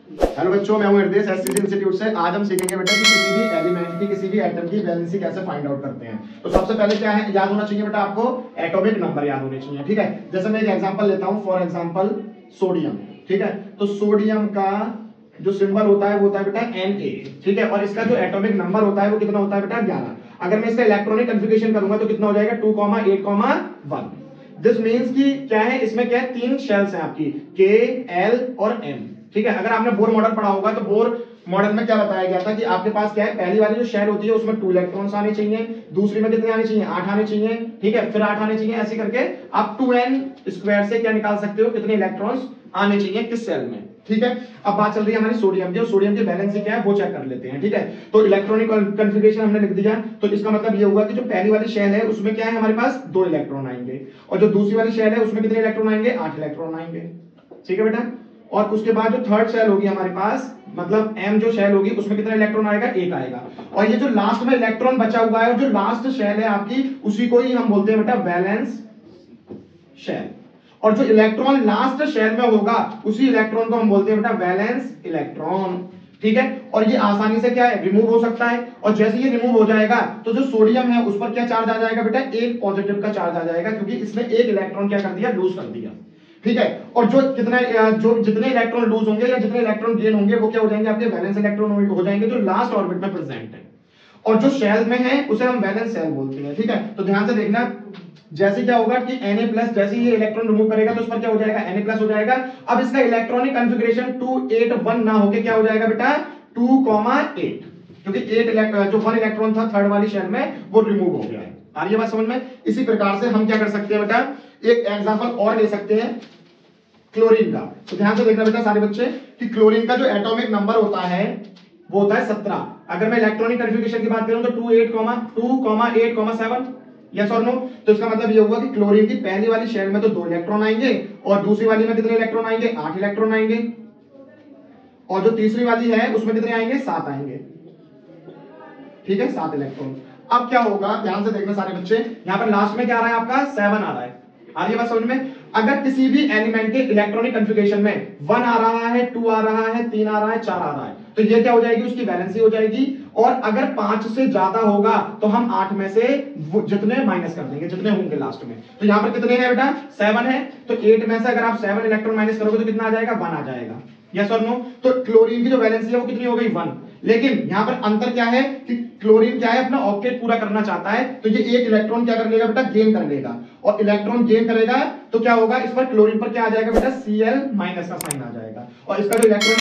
Hello बच्चों, मैं हूं हृदय एससीसी इंस्टीट्यूट से। आज हम सीखेंगे बेटा कि किसी भी एलिमेंट की, किसी भी एटम की वैलेंसी कैसे फाइंड आउट करते हैं। तो सबसे पहले क्या है याद होना चाहिए बेटा, आपको एटॉमिक नंबर याद होने चाहिए। ठीक है, जैसे मैं एक एग्जांपल लेता हूं, फॉर एग्जांपल सोडियम। ठीक है, तो सोडियम का जो सिंबल होता है वो होता है बेटा Na। ठीक है, और इसका जो एटॉमिक नंबर होता है वो कितना होता है बेटा 11। अगर मैं इसका इलेक्ट्रॉनिक कन्फिगरेशन करूंगा तो कितना हो जाएगा 2,8,1। दिस मींस कि क्या है, इसमें क्या है, 3 शेल्स हैं आपकी, K, L और M। ठीक है, अगर आपने बोर मॉडल पढ़ा होगा तो बोर मॉडल में क्या बताया गया था कि आपके पास क्या है, पहली वाली जो शेल होती है उसमें 2 इलेक्ट्रॉन्स आने चाहिए, दूसरी में कितने आने चाहिए, 8 आने चाहिए। ठीक है, फिर 8 आने चाहिए, ऐसे करके आप 2n स्क्वायर से क्या निकाल सकते हो, कितने इलेक्ट्रॉन्स आने चाहिए किस सेल में। ठीक है, अब बात चल रही है हमारी सोडियम की, सोडियम की वैलेंसी क्या है वो चेक कर लेते हैं। ठीक है, तो इलेक्ट्रॉनिक कन्फिगरेशन हमने लिख दिया, तो इसका मतलब ये हुआ कि जो पहली वाली शेल है उसमें क्या है, हमारे पास 2 इलेक्ट्रॉन आएंगे, और जो दूसरी वाली शेल है उसमें कितने इलेक्ट्रॉन आएंगे, 8 इलेक्ट्रॉन आएंगे। ठीक है बेटा, और उसके बाद जो थर्ड शेल होगी हमारे पास, मतलब M जो शेल होगी उसमें कितना इलेक्ट्रॉन आएगा, 1 आएगा। और ये जो लास्ट में इलेक्ट्रॉन बचा हुआ है, जो लास्ट शेल है आपकी, उसी को ही हम बोलते हैं बेटा वैलेंस शेल। और जो इलेक्ट्रॉन लास्ट शेल में होगा उसी इलेक्ट्रॉन को हम बोलते हैं बेटा वैलेंस इलेक्ट्रॉन। ठीक है, और ये आसानी से क्या है, रिमूव हो सकता है, और जैसे ये रिमूव हो जाएगा तो जो सोडियम है उस पर क्या चार्ज आ जाएगा बेटा, एक पॉजिटिव का चार्ज आ जाएगा, क्योंकि इसने एक इलेक्ट्रॉन क्या कर दिया, लूज कर दिया। ठीक है, और जो जितने इलेक्ट्रॉन लूज होंगे या जितने इलेक्ट्रॉन गेन होंगे वो क्या हो जाएंगे, आपके वैलेंस इलेक्ट्रॉन हो जाएंगे, जो लास्ट ऑर्बिट में प्रेजेंट है। और जो शेल में है उसे हम वैलेंस शेल बोलते हैं। ठीक है, तो ध्यान से देखना, जैसे क्या होगा कि Na+ जैसे ये इलेक्ट्रॉन रिमूव करेगा तो उस पर क्या हो जाएगा, Na+ हो जाएगा। अब इसका इलेक्ट्रॉनिक कॉन्फ़िगरेशन 281 ना होके क्या हो जाएगा बेटा 2,8, क्योंकि 8 जो 1 इलेक्ट्रॉन था थर्ड वाली शेल में वो रिमूव हो गया है। आ रही है बात समझ में? इसी प्रकार से हम क्या कर सकते हैं बेटा, एक एग्जांपल और ले सकते हैं क्लोरीन का। तो ध्यान से देखना बेटा सारे बच्चे कि क्लोरीन का जो एटॉमिक नंबर होता है वो होता है 17। अगर मैं इलेक्ट्रॉनिक कॉन्फ़िगरेशन की बात करूं तो 2,8,7। यस और नो? तो इसका मतलब ये होगा कि क्लोरीन की पहली वाली शेल में तो 2 इलेक्ट्रॉन आएंगे, और दूसरी वाली में कितने इलेक्ट्रॉन आएंगे, 8 इलेक्ट्रॉन आएंगे, और जो तीसरी वाली है उसमें कितने आएंगे, 7 आएंगे। ठीक है, 7 इलेक्ट्रॉन। अब क्या होगा, ध्यान से देखना सारे बच्चे, यहां पर लास्ट में क्या आ रहा है आपका 7 आ रहा है। आ रही है बात समझ में? अगर किसी भी एलिमेंट के इलेक्ट्रॉनिक कॉन्फ़िगरेशन में 1 आ रहा है, 2 आ रहा है, 3 आ रहा है, 4 आ रहा है, तो ये क्या हो जाएगी, उसकी वैलेंसी हो जाएगी। और अगर 5 से ज्यादा होगा तो हम 8 में से जितने माइनस कर देंगे, जितने होंगे लास्ट में। तो यहां पर कितने हैं बेटा 7 है, तो 8 में से अगर आप 7 इलेक्ट्रॉन माइनस करोगे तो कितना आ जाएगा, 1 आ जाएगा। यस और नो? तो क्लोरीन की जो वैलेंसी है वो कितनी हो गई, 1। लेकिन यहां पर अंतर क्या है कि क्लोरीन क्या है, अपना ऑक्टेट पूरा करना चाहता है, तो ये एक इलेक्ट्रॉन क्या कर लेगा बेटा, गेन कर लेगा, और इलेक्ट्रॉन गेन करेगा तो क्या होगा, इस पर क्लोरीन पर क्या आ जाएगा बेटा, Cl- का साइन आ जाएगा, और इसका जो इलेक्ट्रॉन